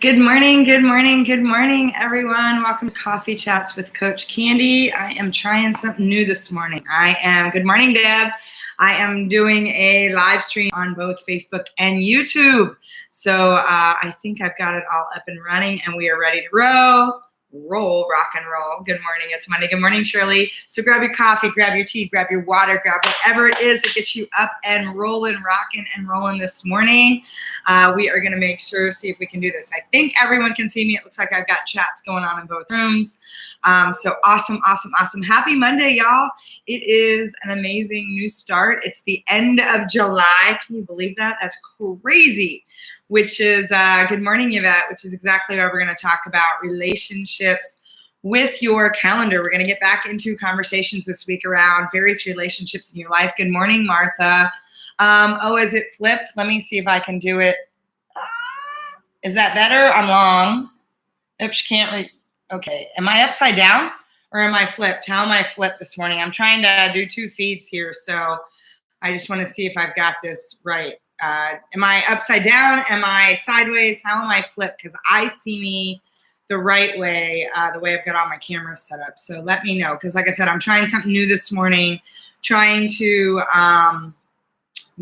Good morning, good morning, good morning, everyone. Welcome to Coffee Chats with Coach Candy. I am trying something new this morning. Good morning, Deb. I am doing a live stream on both Facebook and YouTube. So I think I've got it all up and running and we are ready to rock and roll. Good morning, it's Monday. Good morning, Shirley. So grab your coffee, grab your tea, grab your water, grab whatever it is that gets you up and rolling, rocking and rolling this morning. We are gonna make sure, see if we can do this. I think everyone can see me. It looks like I've got chats going on in both rooms. So awesome, awesome, awesome. Happy Monday, y'all. It is an amazing new start. It's the end of July. Can you believe that? That's crazy. Which is, good morning, Yvette, which is exactly what we're gonna talk about, relationships with your calendar. We're gonna get back into conversations this week around various relationships in your life. Good morning, Martha. Oh, is it flipped? Let me see if I can do it. Is that better? I'm long. Oops, can't read. Okay, am I upside down or am I flipped? How am I flipped this morning? I'm trying to do two feeds here, so I just wanna see if I've got this right. Am I upside down? Am I sideways? How am I flipped? Because I see me the right way, the way I've got all my cameras set up. So let me know, because like I said, I'm trying something new this morning, trying to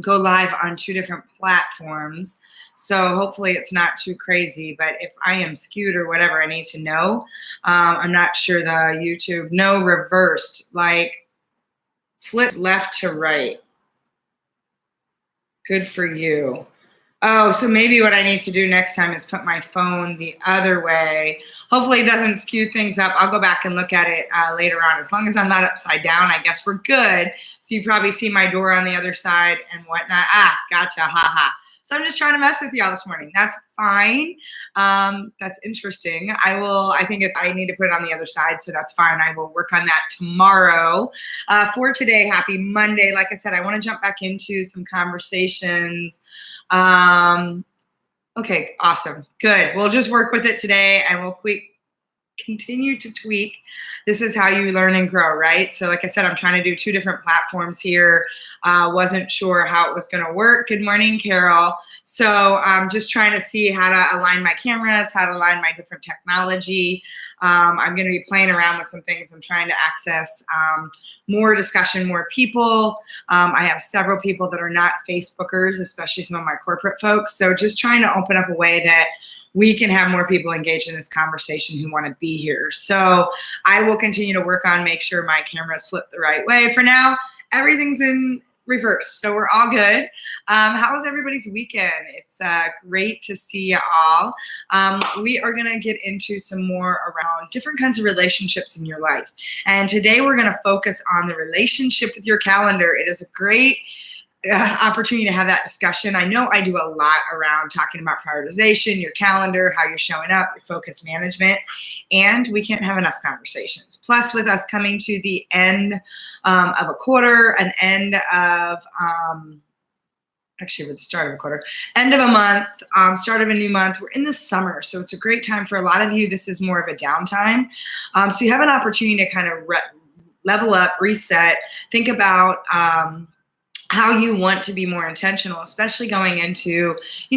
go live on 2 different platforms. So hopefully it's not too crazy, but if I am skewed or whatever, I need to know. I'm not sure the YouTube, no, reversed, like flip left to right. Good for you. Oh, so maybe what I need to do next time is put my phone the other way. Hopefully it doesn't skew things up. I'll go back and look at it later on. As long as I'm not upside down, I guess we're good. So you probably see my door on the other side and whatnot. Ah, gotcha, haha. So I'm just trying to mess with y'all this morning. That's fine. That's interesting. I think I need to put it on the other side, so that's fine. I will work on that tomorrow. For today, happy Monday. Like I said, I want to jump back into some conversations. Okay, awesome, good. We'll just work with it today and we'll continue to tweak. This is how you learn and grow, right? So like I said, I'm trying to do 2 different platforms here. Wasn't sure how it was gonna work. Good morning, Carol. So I'm just trying to see how to align my cameras, how to align my different technology. I'm gonna be playing around with some things. I'm trying to access more discussion, more people. I have several people that are not Facebookers, especially some of my corporate folks. So just trying to open up a way that we can have more people engaged in this conversation who want to be here. So I will continue to work on make sure my cameras flip the right way. For now, everything's in reverse, so we're all good. How was everybody's weekend? It's great to see you all. We are gonna get into some more around different kinds of relationships in your life. And today we're gonna focus on the relationship with your calendar. It is a great opportunity to have that discussion. I know I do a lot around talking about prioritization, your calendar, how you're showing up, your focus management, and we can't have enough conversations. Plus, with us coming to the end of a quarter, an end of, actually, with the start of a quarter, end of a month, start of a new month. We're in the summer, so it's a great time for a lot of you. This is more of a downtime. So you have an opportunity to kind of level up, reset, think about how you want to be more intentional, especially going into,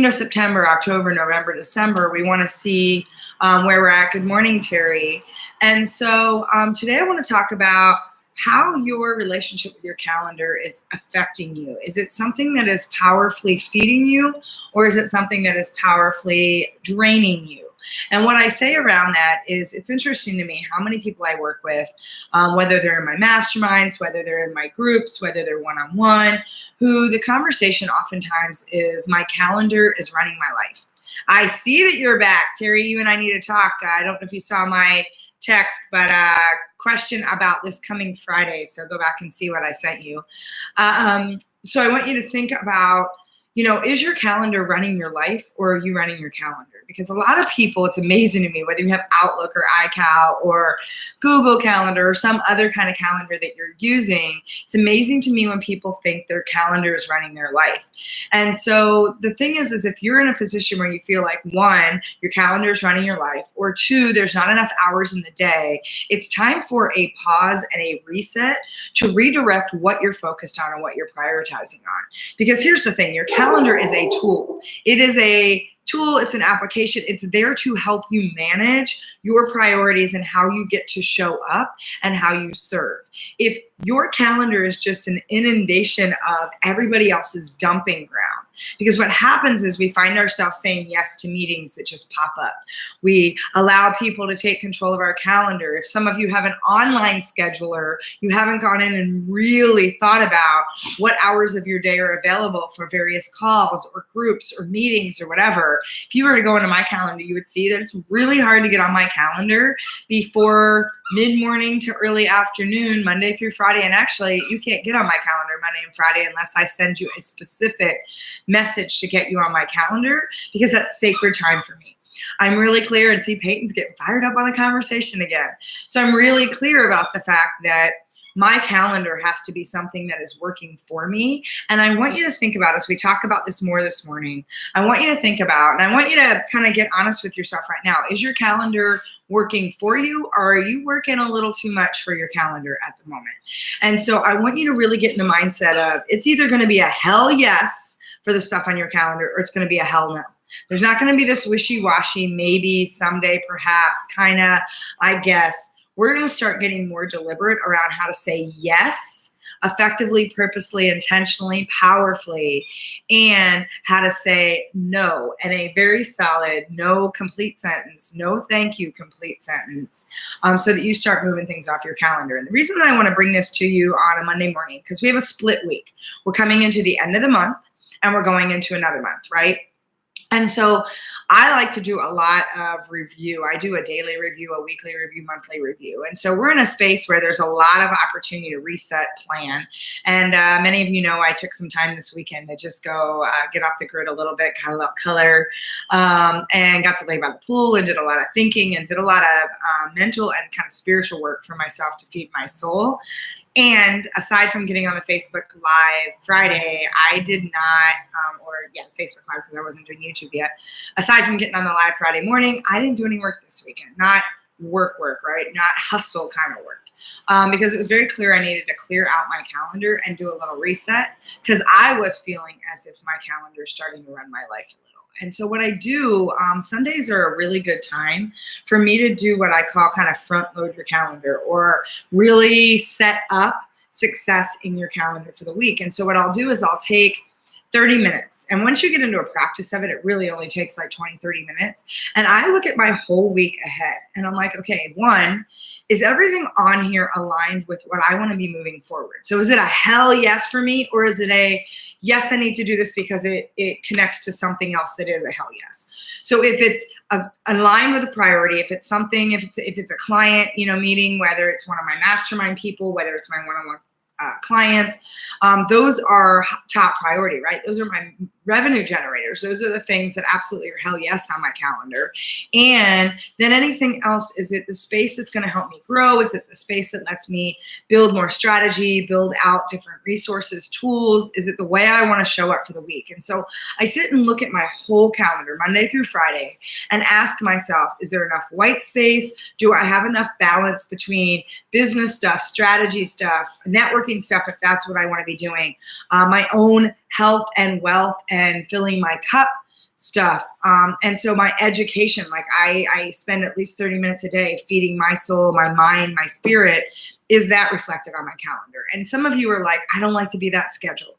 September, October, November, December. We want to see where we're at. Good morning, Terry. And so today I want to talk about how your relationship with your calendar is affecting you. Is it something that is powerfully feeding you, or is it something that is powerfully draining you? And what I say around that is, it's interesting to me how many people I work with, whether they're in my masterminds, whether they're in my groups, whether they're one-on-one, who the conversation oftentimes is, my calendar is running my life. I see that you're back. Terry, you and I need to talk. I don't know if you saw my text, but question about this coming Friday. So go back and see what I sent you. So I want you to think about, is your calendar running your life, or are you running your calendar? Because a lot of people, it's amazing to me, whether you have Outlook or iCal or Google Calendar or some other kind of calendar that you're using, it's amazing to me when people think their calendar is running their life. And so the thing is if you're in a position where you feel like, 1, your calendar is running your life, or 2, there's not enough hours in the day, it's time for a pause and a reset to redirect what you're focused on and what you're prioritizing on. Because here's the thing, your calendar is a tool. It is a tool, it's an application. It's there to help you manage your priorities and how you get to show up and how you serve. If your calendar is just an inundation of everybody else's dumping ground, because what happens is we find ourselves saying yes to meetings that just pop up. We allow people to take control of our calendar. If some of you have an online scheduler, you haven't gone in and really thought about what hours of your day are available for various calls or groups or meetings or whatever. If you were to go into my calendar, you would see that it's really hard to get on my calendar before mid-morning to early afternoon, Monday through Friday. And actually, you can't get on my calendar Monday and Friday unless I send you a specific message to get you on my calendar, because that's sacred time for me. I'm really clear, and see, Peyton's getting fired up on the conversation again. So I'm really clear about the fact that my calendar has to be something that is working for me. And I want you to think about, as we talk about this more this morning, I want you to think about, and I want you to kind of get honest with yourself right now. Is your calendar working for you, or are you working a little too much for your calendar at the moment? And so I want you to really get in the mindset of, it's either going to be a hell yes for the stuff on your calendar, or it's going to be a hell no. There's not going to be this wishy-washy, maybe, someday, perhaps, kind of, I guess. We're going to start getting more deliberate around how to say yes effectively, purposely, intentionally, powerfully, and how to say no in a very solid, no complete sentence, no thank you complete sentence, so that you start moving things off your calendar. And the reason that I want to bring this to you on a Monday morning, because we have a split week. We're coming into the end of the month, and we're going into another month, right? And so I like to do a lot of review. I do a daily review, a weekly review, monthly review. And so we're in a space where there's a lot of opportunity to reset, plan. And many of you know I took some time this weekend to just go get off the grid a little bit, kind of let color, and got to lay by the pool and did a lot of thinking and did a lot of mental and kind of spiritual work for myself to feed my soul. And aside from getting on the Facebook Live Friday, I did not, Facebook Live, because I wasn't doing YouTube yet. Aside from getting on the live Friday morning, I didn't do any work this weekend. Not work, right? Not hustle kind of work. Because it was very clear I needed to clear out my calendar and do a little reset, because I was feeling as if my calendar is starting to run my life a little. And so what I do, Sundays are a really good time for me to do what I call kind of front load your calendar, or really set up success in your calendar for the week. And so what I'll do is I'll take 30 minutes. And once you get into a practice of it, it really only takes like 20, 30 minutes. And I look at my whole week ahead and I'm like, okay, one, is everything on here aligned with what I want to be moving forward? So is it a hell yes for me, or is it a yes, I need to do this because it connects to something else that is a hell yes? So if it's aligned with a priority, if it's something, if it's a client, meeting, whether it's one of my mastermind people, whether it's my one-on-one clients, those are top priority, right? Those are my revenue generators. Those are the things that absolutely are hell yes on my calendar. And then anything else, is it the space that's going to help me grow? Is it the space that lets me build more strategy, build out different resources, tools? Is it the way I want to show up for the week? And so I sit and look at my whole calendar, Monday through Friday, and ask myself, is there enough white space? Do I have enough balance between business stuff, strategy stuff, networking stuff, if that's what I want to be doing, my own health and wealth and filling my cup stuff. And so my education, like I spend at least 30 minutes a day feeding my soul, my mind, my spirit. Is that reflected on my calendar? And some of you are like, I don't like to be that scheduled.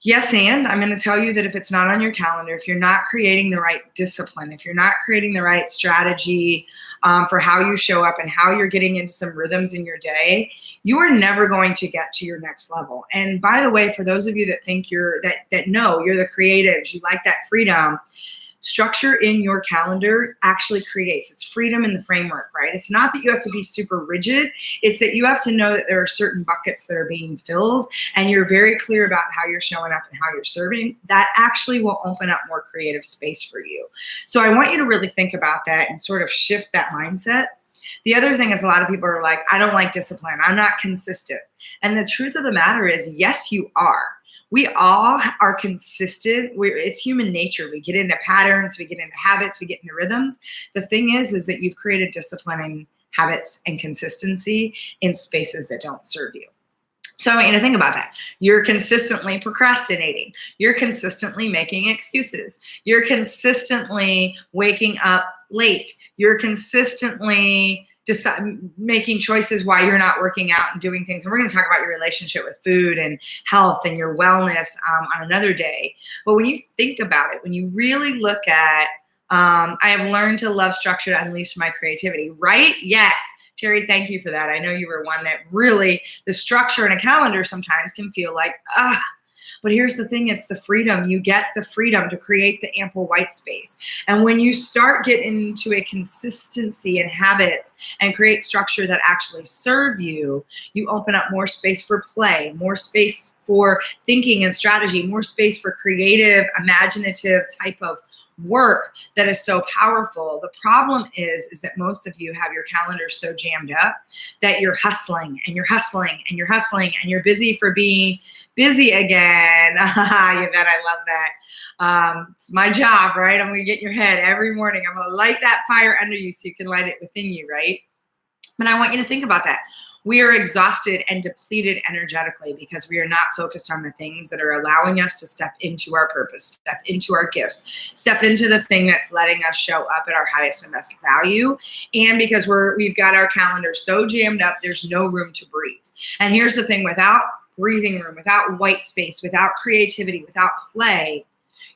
Yes, and I'm going to tell you that if it's not on your calendar, if you're not creating the right discipline, if you're not creating the right strategy for how you show up and how you're getting into some rhythms in your day, you are never going to get to your next level. And by the way, for those of you that think that know you're the creatives, you like that freedom, structure in your calendar actually creates. It's freedom in the framework, right? It's not that you have to be super rigid. It's that you have to know that there are certain buckets that are being filled, and you're very clear about how you're showing up and how you're serving. That actually will open up more creative space for you. So I want you to really think about that and sort of shift that mindset. The other thing is, a lot of people are like, I don't like discipline. I'm not consistent. And the truth of the matter is, yes, you are. We all are consistent. It's human nature. We get into patterns, we get into habits, we get into rhythms. The thing is that you've created discipline and habits and consistency in spaces that don't serve you. So I want you to think about that. You're consistently procrastinating. You're consistently making excuses. You're consistently waking up late. You're consistently making choices why you're not working out and doing things. And we're going to talk about your relationship with food and health and your wellness on another day. But when you think about it, when you really look at, I have learned to love structure to unleash my creativity, right? Yes. Terry, thank you for that. I know you were one that really, the structure in a calendar sometimes can feel like, but here's the thing, it's the freedom. You get the freedom to create the ample white space. And when you start getting into a consistency in habits and create structure that actually serve you, you open up more space for play, more space for thinking and strategy, more space for creative, imaginative type of work that is so powerful. The problem is that most of you have your calendars so jammed up that you're hustling and you're hustling and you're hustling and you're busy for being busy again. I love that. It's my job, right? I'm going to get in your head every morning. I'm going to light that fire under you so you can light it within you, right? But I want you to think about that. We are exhausted and depleted energetically because we are not focused on the things that are allowing us to step into our purpose, step into our gifts, step into the thing that's letting us show up at our highest and best value. And because we've got our calendar so jammed up, there's no room to breathe. And here's the thing, without breathing room, without white space, without creativity, without play,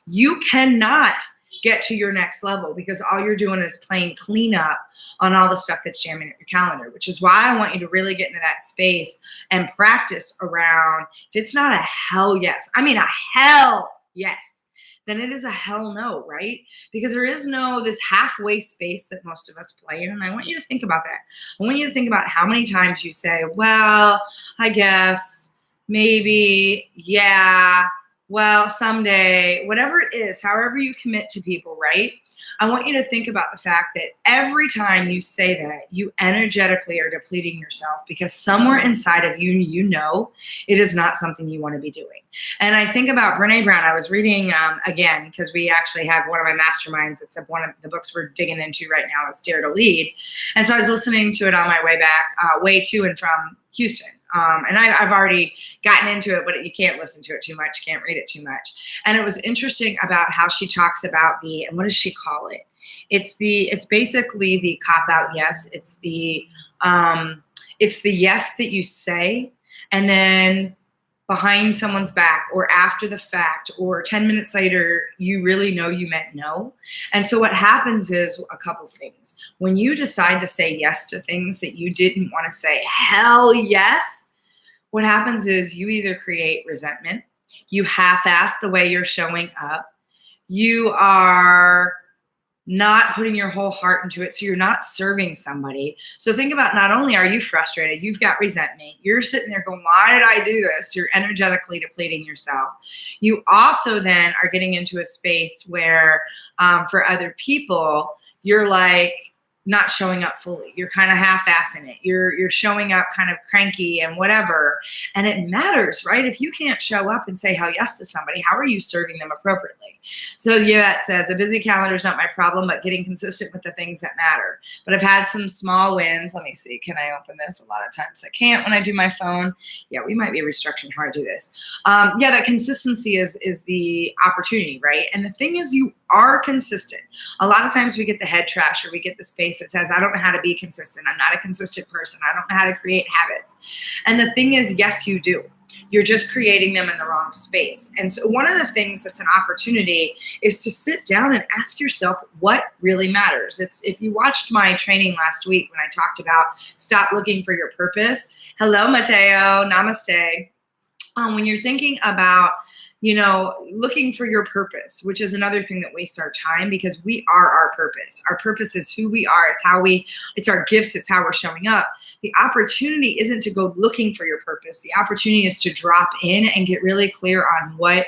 you cannot get to your next level because all you're doing is playing cleanup on all the stuff that's jamming at your calendar, which is why I want you to really get into that space and practice around, if it's not a hell yes, I mean a hell yes, then it is a hell no, right? Because there is no this halfway space that most of us play in. And I want you to think about that. I want you to think about how many times you say, well, I guess, maybe, yeah, well, someday, whatever it is, however you commit to people, right? I want you to think about the fact that every time you say that, you energetically are depleting yourself because somewhere inside of you, you know it is not something you want to be doing. And I think about Brené Brown. I was reading again, because we actually have one of my masterminds. It's one of the books we're digging into right now is Dare to Lead. And so I was listening to it on my way back, way to and from Houston. And I've already gotten into it, but you can't listen to it too much, can't read it too much. And it was interesting about how she talks about and what does she call it? It's basically the cop-out yes. It's the yes that you say, and then behind someone's back or after the fact or 10 minutes later, you really know you meant no. And so what happens is a couple things. When you decide to say yes to things that you didn't want to say hell yes, what happens is you either create resentment, you half-ass the way you're showing up, you are not putting your whole heart into it, so you're not serving somebody. So think about, not only are you frustrated, you've got resentment, you're sitting there going, why did I do this? You're energetically depleting yourself. You also then are getting into a space where for other people, you're like not showing up fully. You're kind of half-assing it. You're showing up kind of cranky and whatever. And it matters, right? If you can't show up and say hell yes to somebody, how are you serving them appropriately? So Yvette says, a busy calendar is not my problem, but getting consistent with the things that matter. But I've had some small wins. Let me see. Can I open this? A lot of times I can't when I do my phone. Yeah, we might be restructuring how to do this. Yeah, that consistency is the opportunity, right? And the thing is, you are consistent. A lot of times we get the head trash, or we get the space that says, I don't know how to be consistent. I'm not a consistent person. I don't know how to create habits. And the thing is, yes, you do. You're just creating them in the wrong space. And so one of the things that's an opportunity is to sit down and ask yourself what really matters. If you watched my training last week when I talked about stop looking for your purpose. Hello, Mateo. Namaste. When you're thinking about looking for your purpose, which is another thing that wastes our time, because we are our purpose. Our purpose is who we are. It's our gifts. It's how we're showing up. The opportunity isn't to go looking for your purpose. The opportunity is to drop in and get really clear on what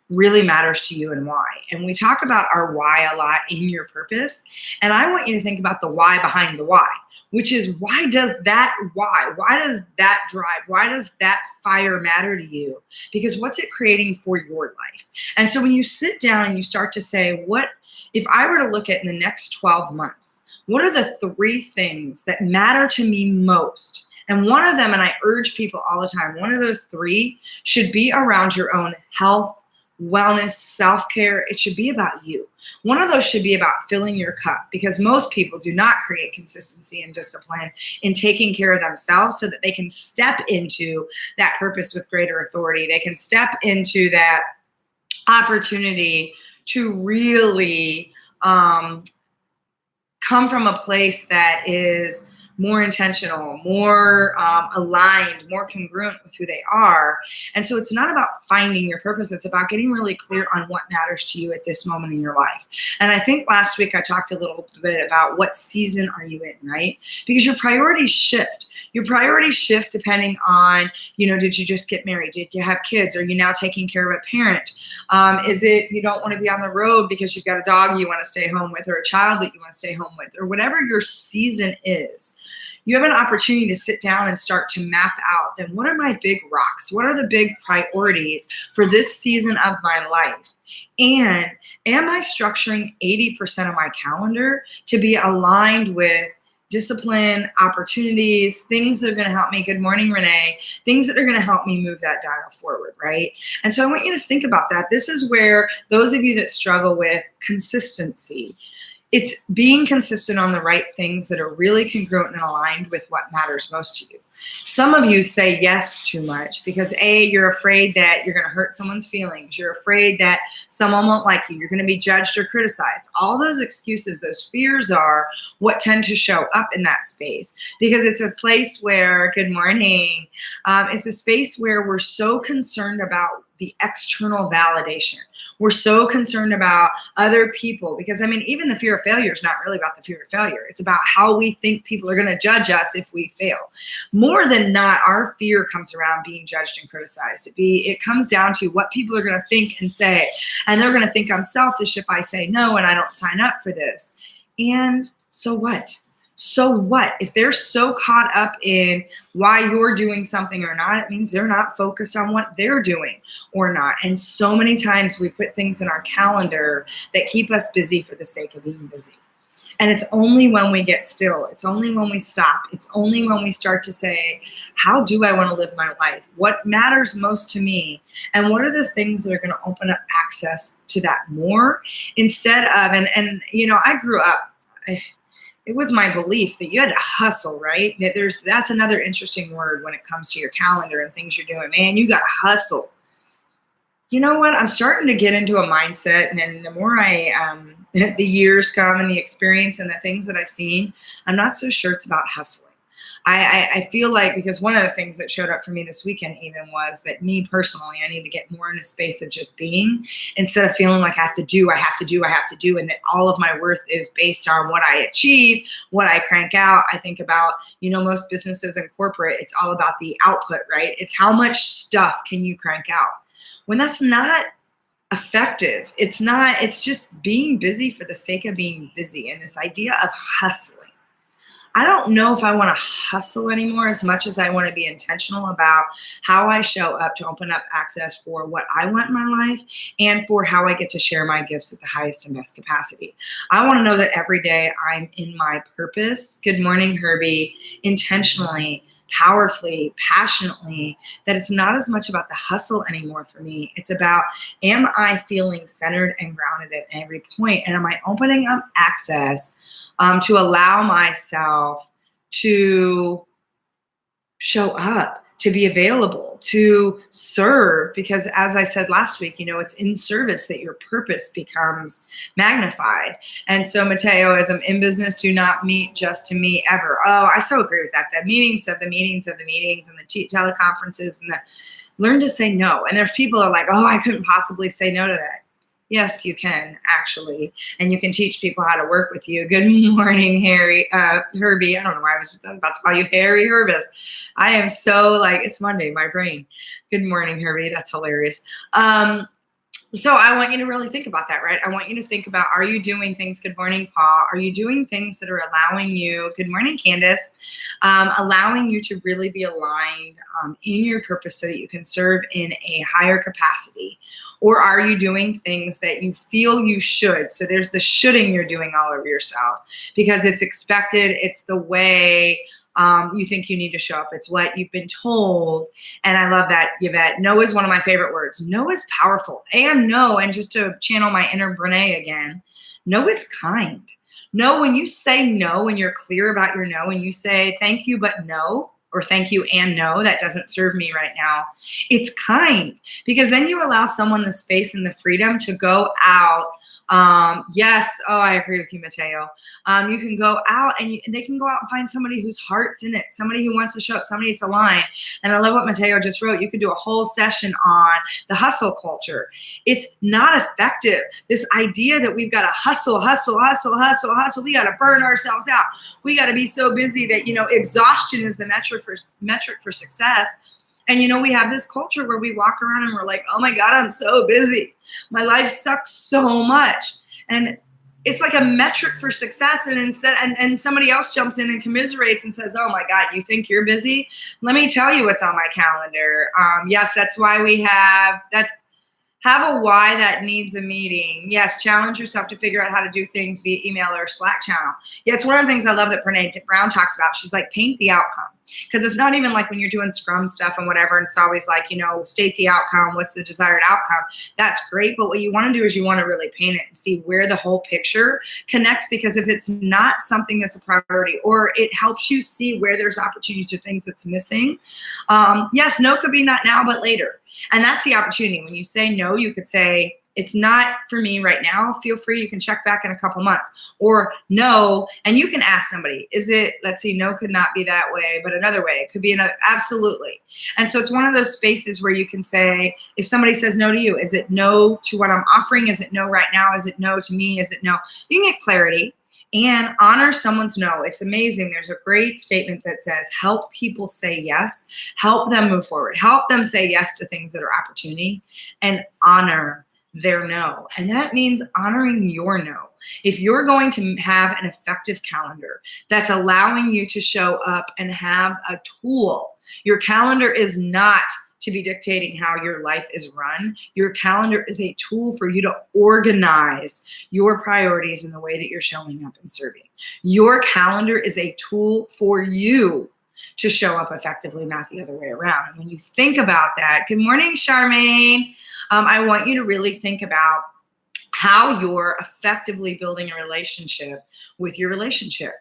really matters to you and why. And we talk about our why a lot in your purpose. And I want you to think about the why behind the why, which is why does that drive? Why does that fire matter to you? Because what's it creating for your life? And so when you sit down and you start to say, what if I were to look at in the next 12 months, what are the 3 things that matter to me most And one of them, and I urge people all the time, one of those three should be around your own health, wellness, self-care. It should be about you. One of those should be about filling your cup, because most people do not create consistency and discipline in taking care of themselves so that they can step into that purpose with greater authority. They can step into that opportunity to really come from a place that is more intentional, more aligned, more congruent with who they are. And so it's not about finding your purpose. It's about getting really clear on what matters to you at this moment in your life. And I think last week I talked a little bit about what season are you in, right? Because your priorities shift. Your priorities shift depending on, did you just get married? Did you have kids? Are you now taking care of a parent? Is it you don't want to be on the road because you've got a dog you want to stay home with, or a child that you want to stay home with, or whatever your season is? You have an opportunity to sit down and start to map out, then what are my big rocks? What are the big priorities for this season of my life? And am I structuring 80% of my calendar to be aligned with discipline, opportunities, things that are going to help me? Good morning, Renee. Things that are going to help me move that dial forward, right? And so I want you to think about that. This is where those of you that struggle with consistency, it's being consistent on the right things that are really congruent and aligned with what matters most to you. Some of you say yes too much because you're afraid that you're going to hurt someone's feelings. You're afraid that someone won't like you. You're going to be judged or criticized. All those excuses, those fears are what tend to show up in that space, because it's a place where, good morning, it's a space where we're so concerned about the external validation. We're so concerned about other people, because even the fear of failure is not really about the fear of failure. It's about how we think people are going to judge us if we fail. More than not, our fear comes around being judged and criticized. It comes down to what people are going to think and say. And they're going to think I'm selfish if I say no and I don't sign up for this. And so what? So what? If they're so caught up in why you're doing something or not, it means they're not focused on what they're doing or not. And so many times we put things in our calendar that keep us busy for the sake of being busy. And it's only when we get still, it's only when we stop, it's only when we start to say, how do I want to live my life? What matters most to me? And what are the things that are going to open up access to that more? Instead of, and I grew up, it was my belief that you had to hustle, right? That's another interesting word when it comes to your calendar and things you're doing. Man, you got to hustle. You know what? I'm starting to get into a mindset, and then the more the years come and the experience and the things that I've seen, I'm not so sure it's about hustling. I feel like, because one of the things that showed up for me this weekend even was that me personally, I need to get more in a space of just being, instead of feeling like I have to do, and that all of my worth is based on what I achieve, what I crank out. I think about, most businesses and corporate, it's all about the output, right? It's how much stuff can you crank out, when that's not effective. It's just being busy for the sake of being busy, and this idea of hustling. I don't know if I want to hustle anymore as much as I want to be intentional about how I show up to open up access for what I want in my life and for how I get to share my gifts at the highest and best capacity. I want to know that every day I'm in my purpose. Good morning, Herbie. Intentionally, powerfully, passionately, that it's not as much about the hustle anymore for me. It's about, am I feeling centered and grounded at every point? And am I opening up access to allow myself to show up, to be available, to serve? Because as I said last week, it's in service that your purpose becomes magnified. And so, Mateo, as I'm in business, do not meet just to meet ever. Oh, I so agree with that. The meetings of the meetings of the meetings and the teleconferences, and learn to say no. And there's people that are like, oh, I couldn't possibly say no to that. Yes, you can, actually. And you can teach people how to work with you. Good morning, Herbie. I don't know why I was just about to call you Harry Herbis. I am so it's Monday, my brain. Good morning, Herbie. That's hilarious. So I want you to really think about that, right? I want you to think about, are you doing things, good morning, Paul, are you doing things that are allowing you, good morning, Candace, allowing you to really be aligned in your purpose so that you can serve in a higher capacity? Or are you doing things that you feel you should? So there's the shoulding you're doing all over yourself because it's expected, it's the way you think you need to show up. It's what you've been told. And I love that, Yvette. No is one of my favorite words. No is powerful. And no, and just to channel my inner Brene again, no is kind. No, when you say no, when you're clear about your no, and you say thank you, but no, or thank you and no, that doesn't serve me right now, it's kind, because then you allow someone the space and the freedom to go out. Yes, oh, I agree with you, Mateo. You can go out and they can go out and find somebody whose heart's in it, somebody who wants to show up, somebody that's aligned. And I love what Mateo just wrote. You could do a whole session on the hustle culture. It's not effective. This idea that we've got to hustle. We got to burn ourselves out. We got to be so busy that, exhaustion is the metric for success. And, we have this culture where we walk around and we're like, oh my God, I'm so busy. My life sucks so much. And it's like a metric for success. And instead, and somebody else jumps in and commiserates and says, oh my God, you think you're busy? Let me tell you what's on my calendar. Yes, that's why have a why that needs a meeting. Yes, challenge yourself to figure out how to do things via email or Slack channel. Yeah, it's one of the things I love that Brene Brown talks about. She's like, paint the outcome. Because it's not even like when you're doing Scrum stuff and whatever, and it's always like, state the outcome, what's the desired outcome. That's great, but what you want to do is you want to really paint it and see where the whole picture connects, because if it's not something that's a priority, or it helps you see where there's opportunities or things that's missing, yes, no could be not now, but later. And that's the opportunity. When you say no, you could say, it's not for me right now. Feel free. You can check back in a couple months. Or no, and you can ask somebody, let's see, no could not be that way, but another way. It could be another, absolutely. And so it's one of those spaces where you can say, if somebody says no to you, is it no to what I'm offering? Is it no right now? Is it no to me? Is it no? You can get clarity and honor someone's no. It's amazing. There's a great statement that says, help people say yes, help them move forward, help them say yes to things that are opportunity, and honor their no. And that means honoring your no. If you're going to have an effective calendar that's allowing you to show up and have a tool, your calendar is not to be dictating how your life is run. Your calendar is a tool for you to organize your priorities in the way that you're showing up and serving. Your calendar is a tool for you to show up effectively, not the other way around. And when you think about that, good morning, Charmaine. I want you to really think about how you're effectively building a relationship with your relationship.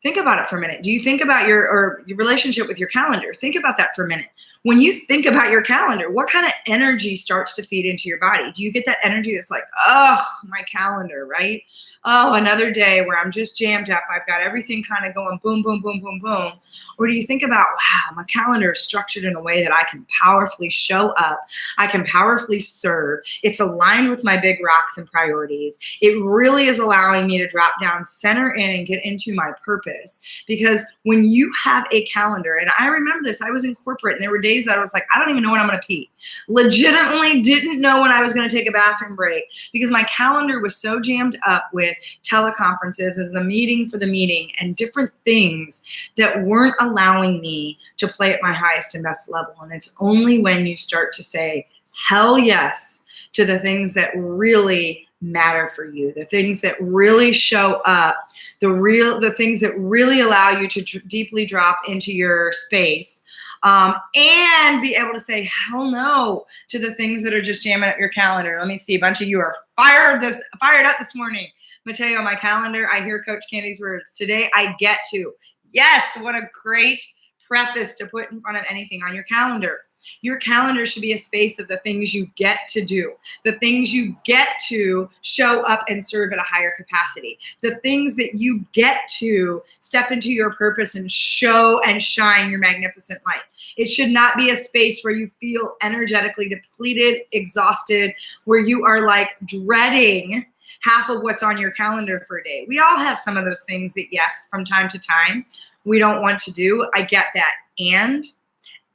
Think about it for a minute. Do you think about your relationship with your calendar? Think about that for a minute. When you think about your calendar, what kind of energy starts to feed into your body? Do you get that energy that's like, oh, my calendar, right? Oh, another day where I'm just jammed up. I've got everything kind of going boom, boom, boom, boom, boom. Or do you think about, wow, my calendar is structured in a way that I can powerfully show up. I can powerfully serve. It's aligned with my big rocks and priorities. It really is allowing me to drop down, center in, and get into my purpose. Because when you have a calendar, and I remember this, I was in corporate and there were days that I was like, I don't even know when I'm going to pee. Legitimately didn't know when I was going to take a bathroom break, because my calendar was so jammed up with teleconferences as the meeting for the meeting and different things that weren't allowing me to play at my highest and best level. And it's only when you start to say hell yes to the things that really matter for you, the things that really show up, the things that really allow you to deeply drop into your space, and be able to say hell no to the things that are just jamming up your calendar. Let me see, a bunch of you are fired up this morning. Mateo, my calendar, I hear Coach Candy's words. Today I get to. Yes, what a great preface to put in front of anything on your calendar. Your calendar should be a space of the things you get to do, the things you get to show up and serve at a higher capacity, the things that you get to step into your purpose and show and shine your magnificent light. It should not be a space where you feel energetically depleted, exhausted, where you are like dreading half of what's on your calendar for a day. We all have some of those things that, yes, from time to time, we don't want to do. I get that. And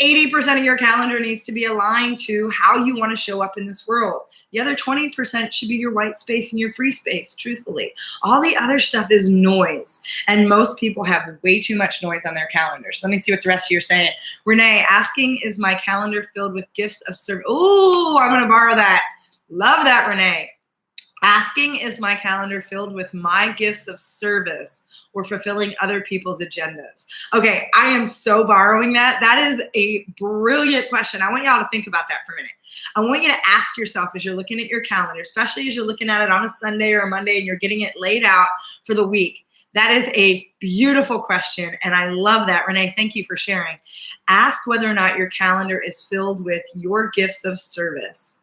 80% of your calendar needs to be aligned to how you want to show up in this world. The other 20% should be your white space and your free space, truthfully. All the other stuff is noise. And most people have way too much noise on their calendars. Let me see what the rest of you are saying. Renee, asking, is my calendar filled with gifts of service? Oh, I'm going to borrow that. Love that, Renee. Asking, is my calendar filled with my gifts of service or fulfilling other people's agendas? Okay, I am so borrowing that. That is a brilliant question. I want y'all to think about that for a minute. I want you to ask yourself as you're looking at your calendar, especially as you're looking at it on a Sunday or a Monday and you're getting it laid out for the week. That is a beautiful question, and I love that. Renee, thank you for sharing. Ask whether or not your calendar is filled with your gifts of service,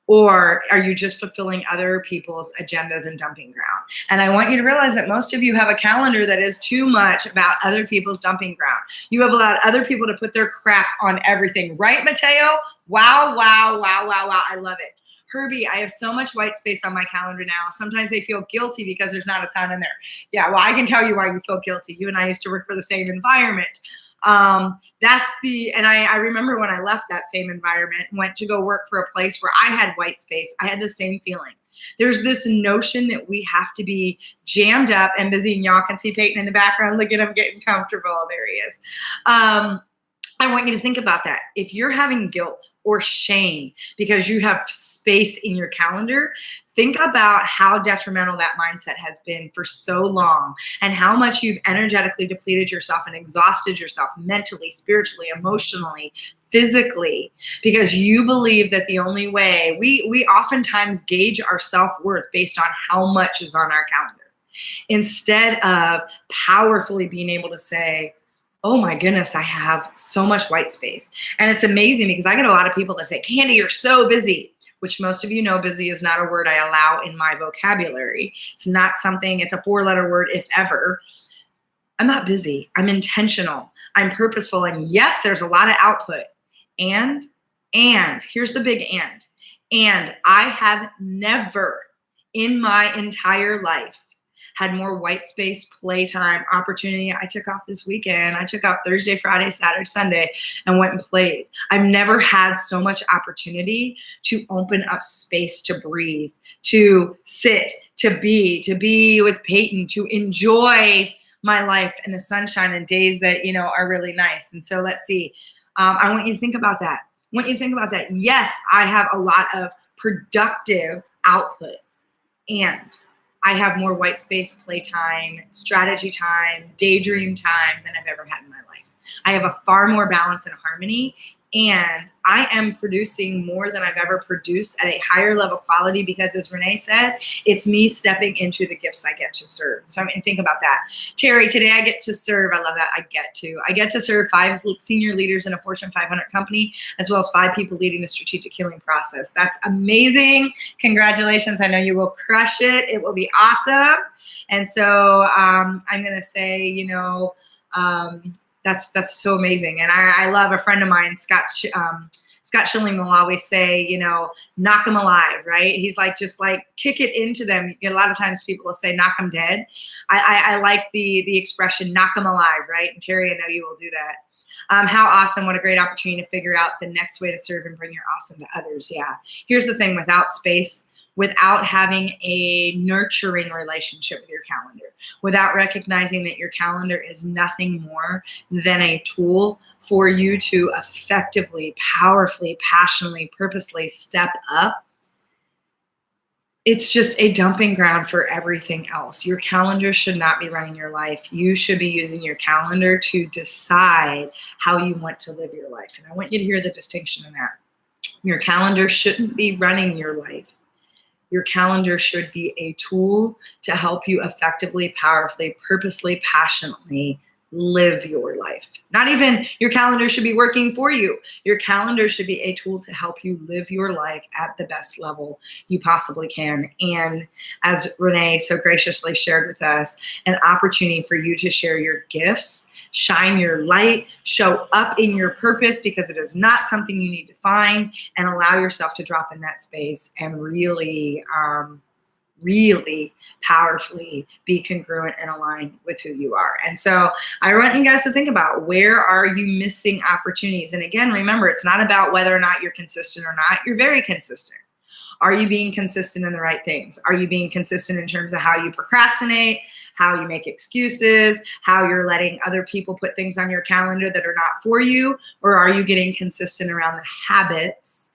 or are you just fulfilling other people's agendas and dumping ground? And I want you to realize that most of you have a calendar that is too much about other people's dumping ground. You have allowed other people to put their crap on everything. Right, Mateo? Wow, wow, wow, wow, wow. I love it. Herbie, I have so much white space on my calendar now. Sometimes I feel guilty because there's not a ton in there. Yeah, well, I can tell you why you feel guilty. You and I used to work for the same environment. And I remember when I left that same environment and went to go work for a place where I had white space, I had the same feeling. There's this notion that we have to be jammed up and busy, and y'all can see Peyton in the background. Look at him getting comfortable. There he is. I want you to think about that. If you're having guilt or shame because you have space in your calendar, think about how detrimental that mindset has been for so long and how much you've energetically depleted yourself and exhausted yourself mentally, spiritually, emotionally, physically, because you believe that the only way we oftentimes gauge our self-worth based on how much is on our calendar, instead of powerfully being able to say, oh my goodness, I have so much white space. And it's amazing because I get a lot of people that say, Candy, you're so busy, which most of you know busy is not a word I allow in my vocabulary. It's not something, it's a 4-letter word, if ever. I'm not busy. I'm intentional. I'm purposeful. And yes, there's a lot of output. And here's the big and I have never in my entire life had more white space, playtime, opportunity. I took off this weekend. I took off Thursday, Friday, Saturday, Sunday, and went and played. I've never had so much opportunity to open up space to breathe, to sit, to be with Peyton, to enjoy my life in the sunshine and days that, are really nice. And so let's see. I want you to think about that. Yes, I have a lot of productive output, and I have more white space, playtime, strategy time, daydream time than I've ever had in my life. I have a far more balance and harmony, and I am producing more than I've ever produced at a higher level quality because, as Renee said, it's me stepping into the gifts I get to serve. So I mean, think about that. Terry, today I get to serve. I love that. I get to serve 5 senior leaders in a Fortune 500 company, as well as 5 people leading the strategic healing process. That's amazing. Congratulations. I know you will crush it. It will be awesome. And so I'm going to say, that's so amazing. And I love a friend of mine, Scott Schilling, will always say, knock them alive, right? He's like, just like kick it into them. A lot of times people will say, knock them dead. I like the expression, knock them alive, right? And Terry, I know you will do that. How awesome. What a great opportunity to figure out the next way to serve and bring your awesome to others. Yeah. Here's the thing, without space, without having a nurturing relationship with your calendar, without recognizing that your calendar is nothing more than a tool for you to effectively, powerfully, passionately, purposely step up, it's just a dumping ground for everything else. Your calendar should not be running your life. You should be using your calendar to decide how you want to live your life. And I want you to hear the distinction in that. Your calendar shouldn't be running your life. Your calendar should be a tool to help you effectively, powerfully, purposely, passionately live your life. Not even your calendar should be working for you. Your calendar should be a tool to help you live your life at the best level you possibly can. And as Renee so graciously shared with us, an opportunity for you to share your gifts, shine your light, show up in your purpose, because it is not something you need to find, and allow yourself to drop in that space and really powerfully be congruent and aligned with who you are. And so I want you guys to think about, where are you missing opportunities? And again, remember, it's not about whether or not you're consistent or not. You're very consistent. Are you being consistent in the right things? Are you being consistent in terms of how you procrastinate, how you make excuses, how you're letting other people put things on your calendar that are not for you? Or are you getting consistent around the habits,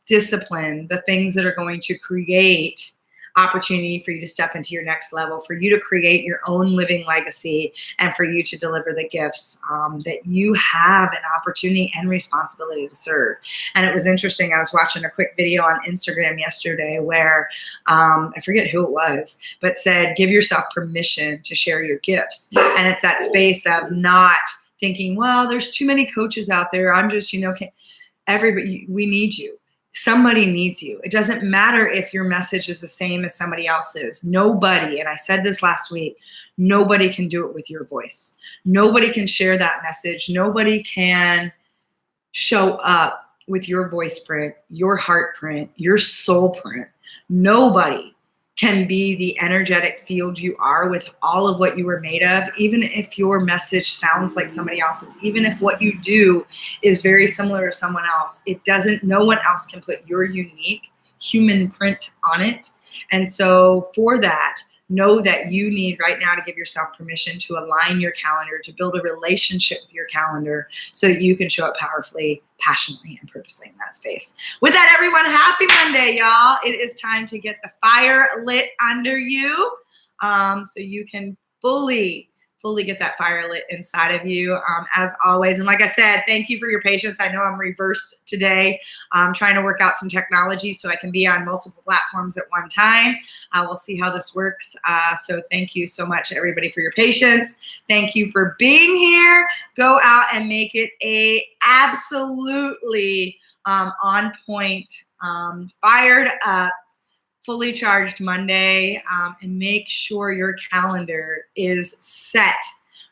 discipline, the things that are going to create opportunity for you to step into your next level, for you to create your own living legacy, and for you to deliver the gifts that you have an opportunity and responsibility to serve. And it was interesting. I was watching a quick video on Instagram yesterday where I forget who it was, but said, give yourself permission to share your gifts. And it's that space of not thinking, well, there's too many coaches out there. I'm just, everybody, we need you. Somebody needs you. It doesn't matter if your message is the same as somebody else's. Nobody, and I said this last week, nobody can do it with your voice. Nobody can share that message. Nobody can show up with your voice print, your heart print, your soul print. Nobody can be the energetic field you are with all of what you were made of, even if your message sounds like somebody else's, even if what you do is very similar to someone else. No one else can put your unique human print on it. And so for that, know that you need right now to give yourself permission to align your calendar, to build a relationship with your calendar so that you can show up powerfully, passionately, and purposely in that space. With that, everyone, happy Monday, y'all. It is time to get the fire lit under you so you can fully get that fire lit inside of you, as always. And like I said, thank you for your patience. I know I'm reversed today. I'm trying to work out some technology so I can be on multiple platforms at one time. We'll see how this works. So thank you so much, everybody, for your patience. Thank you for being here. Go out and make it a absolutely on point, fired up, fully charged Monday, and make sure your calendar is set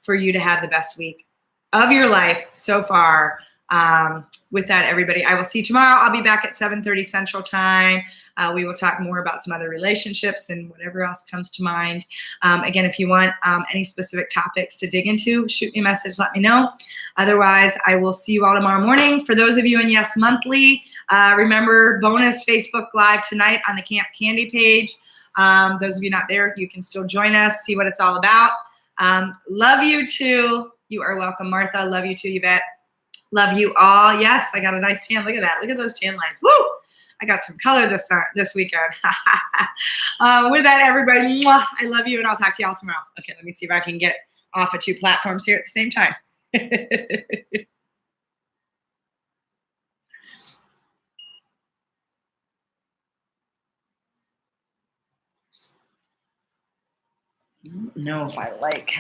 for you to have the best week of your life so far. With that, everybody, I will see you tomorrow. I'll be back at 7:30 Central Time. We will talk more about some other relationships and whatever else comes to mind. Again, if you want any specific topics to dig into, shoot me a message, let me know. Otherwise, I will see you all tomorrow morning. For those of you in Yes Monthly, remember, bonus Facebook Live tonight on the Camp Candy page. Those of you not there, you can still join us, see what it's all about. Love you too. You are welcome, Martha. Love you too, Yvette. Love you all. Yes, I got a nice tan. Look at that. Look at those tan lines. Woo! I got some color this weekend. With that, everybody, mwah, I love you, and I'll talk to y'all tomorrow. Okay, let me see if I can get off of two platforms here at the same time. I don't know if I like